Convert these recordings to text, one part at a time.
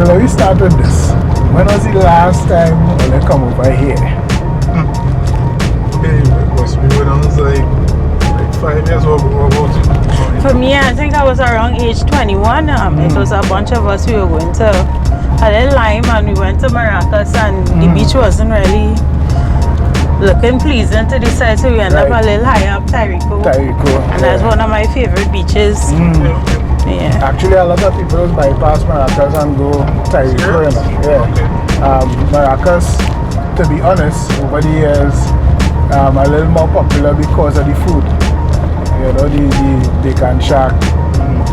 So let me start with this. When was the last time when I come over here? Okay, it must be when I was like 5 years old. For me, I think I was around age 21. It was a bunch of us. We were going to a little lime and we went to Maracas, and the beach wasn't really looking pleasing to the side, so we ended up a little higher up Tyrico. And that's one of my favorite beaches. Yeah. Actually, a lot of people bypass Maracas and go Tyrico. Maracas, to be honest, over the years, a little more popular because of the food. You know, the bacon shack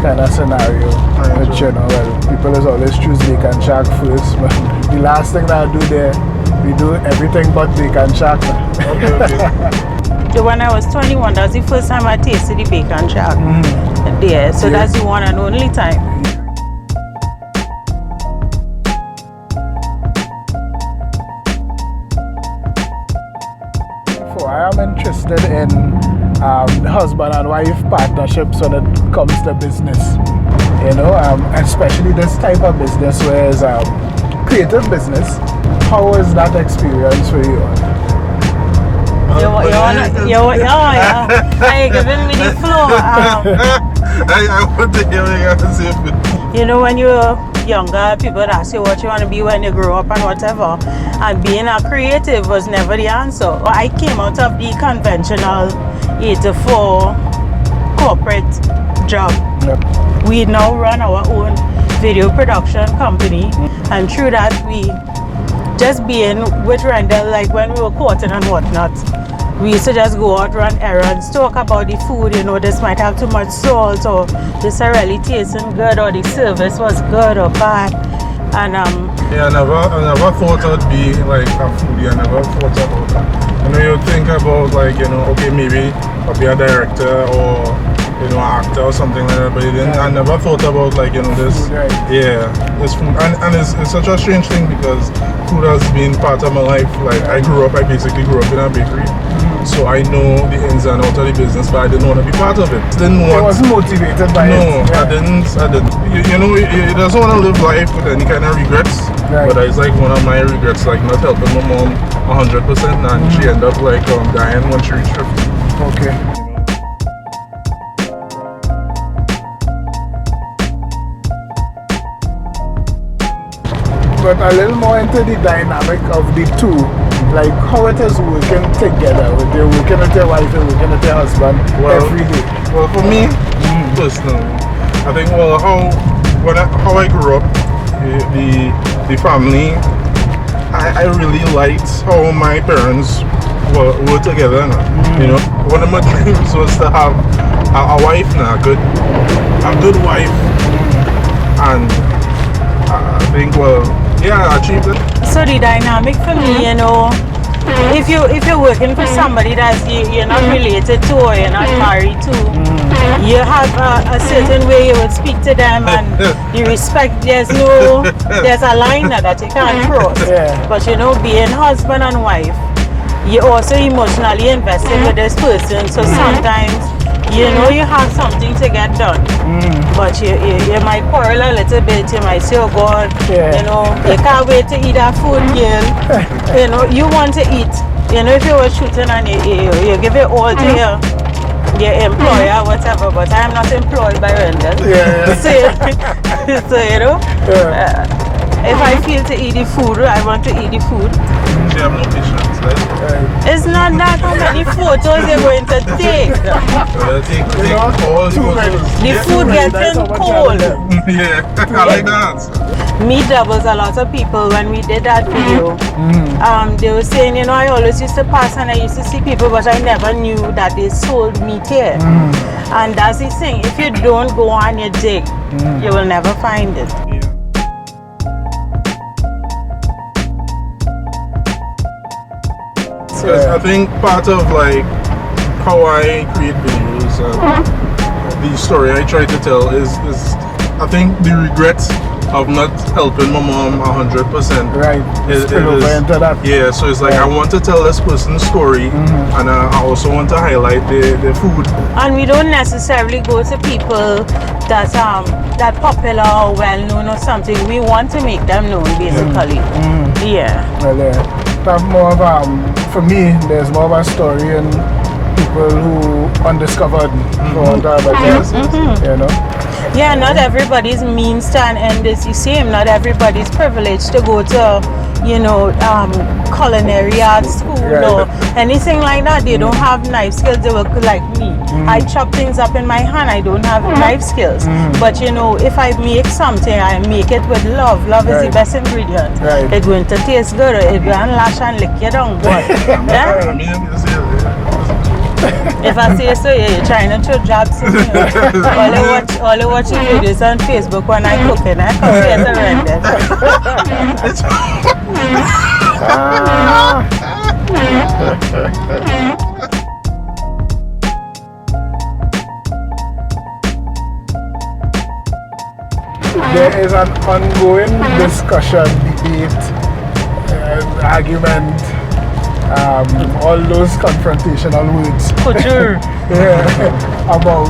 kind of scenario. Which, you know, well, people is always choose bacon shack first. But the last thing that I do there, we do everything but bacon shack. So when I was 21, that's the first time I tasted the bacon shack. There, so that's the one and only time. So I am interested in husband and wife partnerships when it comes to business. You know, especially this type of business where it's creative business. How was that experience for you? Are you giving me the floor? I want to hear what you have to say. You know, when you're younger, people ask you what you want to be when you grow up and whatever. And being a creative was never the answer. I came out of the conventional 8 to 4 corporate job. We now run our own video production company. And through that, we just being with Rendel, like when we were courting and whatnot, we used to just go out, run errands, talk about the food, you know, this might have too much salt, or this really tasting good, or the service was good or bad. And yeah, I never thought I'd be like a foodie. I never thought about that. You know, you think about like, you know, okay, maybe I'll be a director or, you know, an actor or something like that, but I never thought about like, you know, this, this food. And it's such a strange thing because food has been part of my life. Like I basically grew up in a bakery. So I know the ins and outs of the business, but I didn't want to be part of it. I wasn't motivated by it. No, I didn't. You know, you just want to live life with any kind of regrets. But it's like one of my regrets, like not helping my mom 100%, and she ended up like dying when she reached 50. Okay. But a little more into the dynamic of the two, like how it is working together. You're working with your wife, you're working with your husband every day. Well, for me, personally, I think how I grew up, the family, I really liked how my parents were together. You know, one of my dreams was to have a wife, a good wife, and I think I achieved it. so the dynamic for me, you know, if you're working for somebody that you're not related to or you're not married to, you have a certain way you would speak to them, and the respect, there's a line that you can't cross. But you know, being husband and wife, you're also emotionally invested with this person, so sometimes you know you have something to get done, but you might quarrel a little bit. You might say, oh God, you know, you can't wait to eat that food, girl. You know, you want to eat. You know, if you were shooting and you give it all to your employer, whatever, but I'm not employed by Rendel. So you know, if I feel to eat the food, I want to eat the food. You have no patience, right? It's not that how many photos you're going to take. Take all the photos. The food getting cold. I like that. Meat doubles a lot of people when we did that video. They were saying, you know, I always used to pass and I used to see people, but I never knew that they sold meat here. And that's the thing, if you don't go on your dig, you will never find it. Because I think part of like how I create videos and the story I try to tell is I think the regret of not helping my mom 100%. Right. Yeah, so it's like I want to tell this person's story, and I also want to highlight the food. And we don't necessarily go to people that popular or well known or something. We want to make them known basically. Yeah. Well, that's more of for me. There's more of a story in people who undiscovered, for want of a better term, you know. Yeah, not everybody's means to an end is the same. Not everybody's privileged to go to, you know, culinary arts school or anything like that. They don't have knife skills. They work like me. I chop things up in my hand. I don't have knife skills. But you know, if I make something, I make it with love. Love is the best ingredient. It's going to taste good. It's going to lash and lick you down. But yeah. If I say so, yeah, you're trying to throw jabs at me. All I watch videos on Facebook when I cook and I come here to Rendel. There is an ongoing discussion, debate, argument, all those confrontational words. Couture. About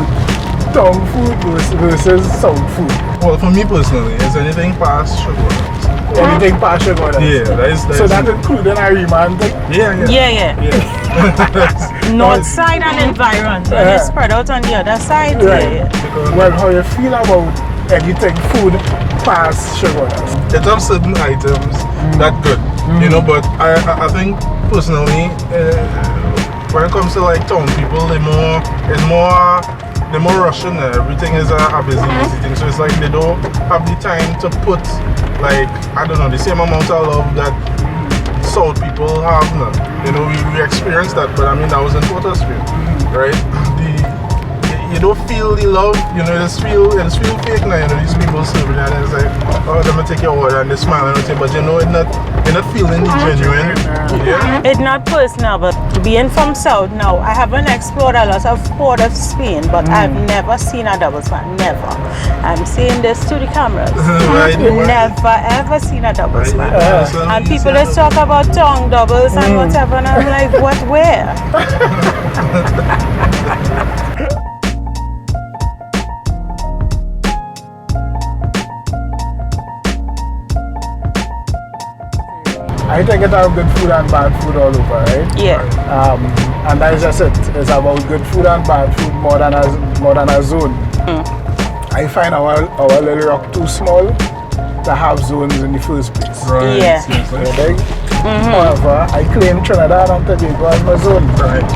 tongue food versus sound food. Well, for me personally, is anything past sugar? Anything past sugar? Yeah, that is so that including a romantic? Yeah. North side and environment. When you spread out on the other side. Well, how you feel about anything food past sugar? It has certain items that good, you know, but I think personally, when it comes to like town people, they're more Russian. Everything is a busy thing, so it's like they don't have the time to put, like, I don't know, the same amount of love that South people have now. You know, we experienced that, but I mean, that was in Port Augusta, right? You don't feel the love, you know, it's feel fake now, you know, these people serving and it's like, oh, let me take your order and they smile and everything, but you know, you're not feeling the genuine. Yeah. It's not personal, but being from South now, I haven't explored a lot of Port of Spain, but I've never seen a double smack, never. I'm saying this to the cameras. Never ever seen a double smack. And people just talk about tongue doubles and whatever, and I'm like, what, where? I think it have good food and bad food all over, right? Yeah. And that's just it. It's about good food and bad food more than a zone. I find our little rock too small to have zones in the first place. Right. Yeah. However, I claim Trinidad and Tobago as my zone.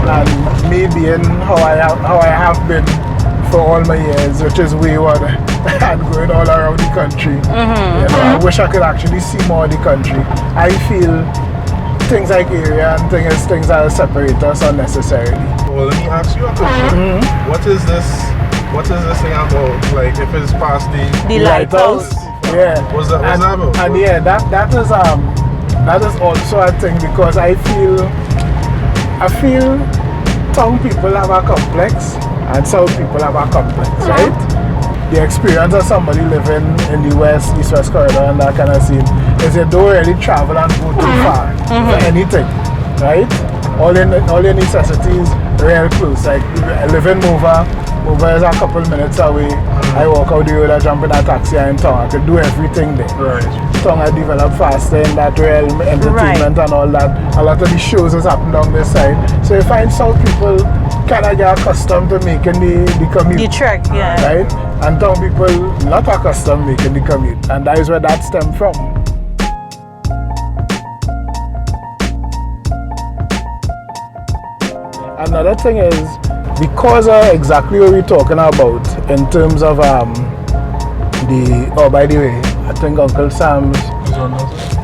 And me being how I have been for all my years, which is wayward and going all around the country. You know, I wish I could actually see more of the country. I feel things like area and things that separate us unnecessarily. Well, let me ask you a question. What is this thing about? Like, if it's past the lighthouse. Yeah. What's that about? And yeah, that is also a thing, because I feel some people have a complex and some people have a complex, right? The experience of somebody living in the East West corridor and that kind of scene is you don't really travel and go too far for anything, right? All your necessities real close. Like, I live in Mova is a couple minutes away. I walk out the road, I jump in a taxi in town. I could do everything there. Town I develop faster in that realm, entertainment and all that. A lot of the shows is happening down this side. So you find South people kind of get accustomed to making the commute. The trek, yeah. Right? And town people not accustomed making the commute. And that is where that stems from. Another thing is, because of exactly what we're talking about in terms of by the way, I think Uncle Sam's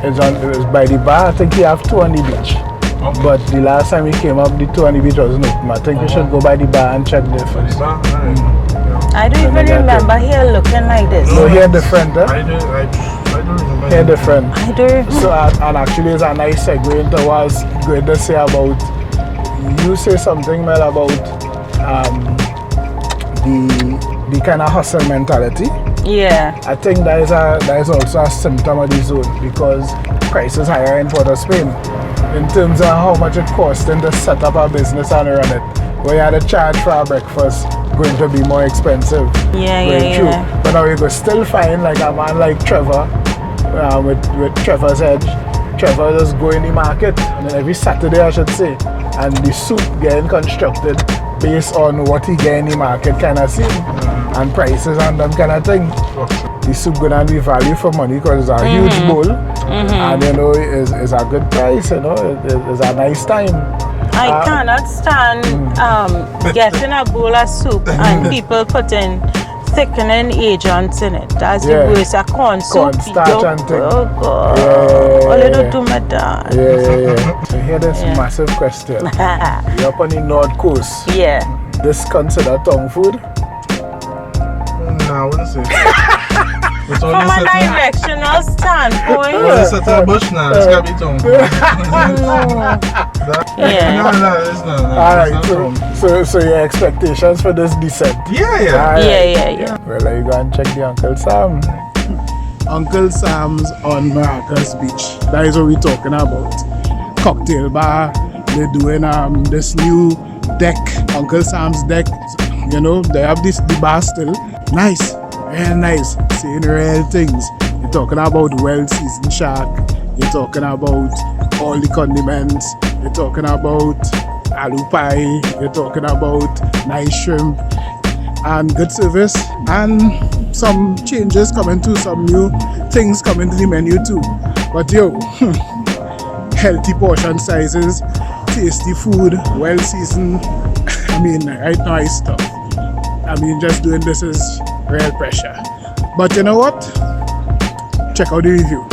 is by the bar. I think he have two on the beach. Okay. But the last time he came up, the two on the beach wasn't open. I think we should go by the bar and check there first. I don't even remember here looking like this. No, here different, huh? I do remember. Here different. I do. So, and actually it's a nice segue into what I was going to say about, you say something, Mel, about the kind of hustle mentality. Yeah. I think that is also a symptom of the zone, because prices higher in Port of Spain in terms of how much it costs to set up a business and run it. Where you had to charge for a breakfast going to be more expensive. Yeah, Going yeah, through. yeah. But now you could still find like a man like Trevor, with Trevor's Edge. Trevor just go in the market, and then every Saturday I should say, and the soup getting constructed based on what he get in the market kind of scene, and prices and them kind of thing. The soup gonna be value for money because it's a huge bowl, and you know it's a good price. You know, it's a nice time. I cannot stand getting a bowl of soup and people putting thickening agents in it. That's the worst. A corn soup. Cornstarch and thing. Oh God. Yeah. All it do my dad. Yeah. So here this massive question. You're up on the North Coast. Yeah. This considered tongue food? No, I wouldn't say. It's From only a certain- directional standpoint. Only certain bush now. It's gotta be tongue. Yeah. No, it's not. No, Alright, it's not tongue. so your expectations for this descent? Yeah. Alright. Yeah. Well, are you going to check the Uncle Sam? Uncle Sam's on Maracas Beach. That is what we're talking about. Cocktail bar. They're doing this new deck, Uncle Sam's deck. You know, they have the bar still. Nice, real nice. Saying real things. You're talking about well-seasoned shark. You're talking about all the condiments. You're talking about aloo pie. You're talking about nice shrimp and good service and some changes coming to some new things coming to the menu too. But yo, healthy portion sizes, tasty food, well seasoned. I mean, right now it's tough. I mean, just doing this is real pressure. But you know what? Check out the review.